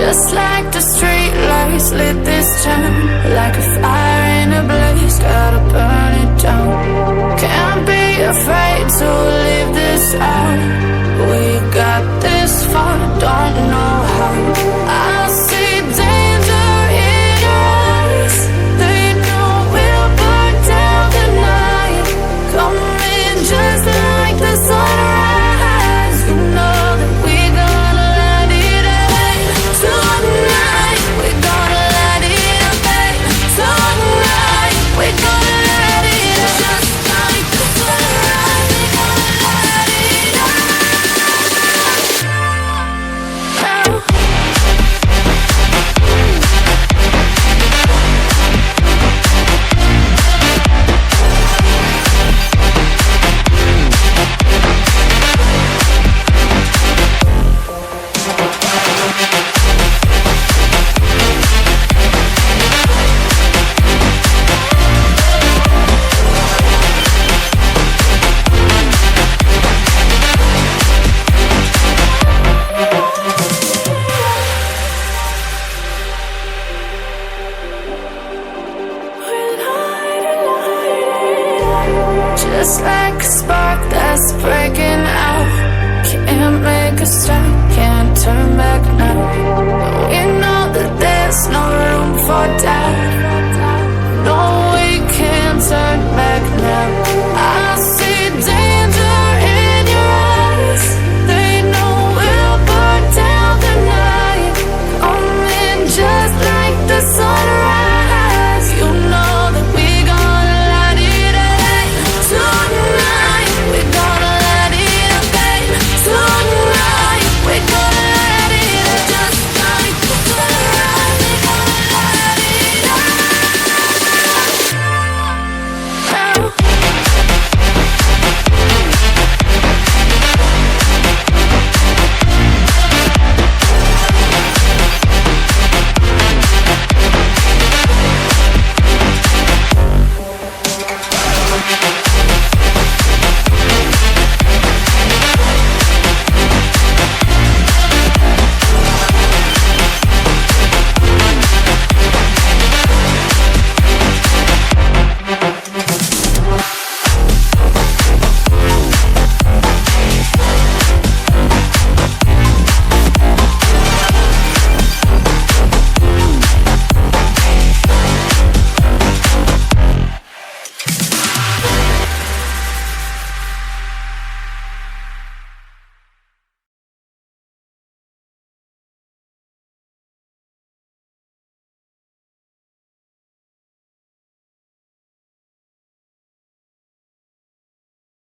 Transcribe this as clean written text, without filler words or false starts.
Just like the street lights lit this town, like a fire in a blaze, gotta burn it down. Can't be afraid to leave this out. We got this far, don't know how. I see danger in your eyes. They know we'll burn down the night. Coming just like the sunrise. You know that we're gonna light it up tonight. We're gonna light it up tonight. We're gonna light it up just like the sunrise. We're gonna light it up now. Just like a spark that's breaking out. Can't make a stop, can't turn back now. We know that there's no room for doubt.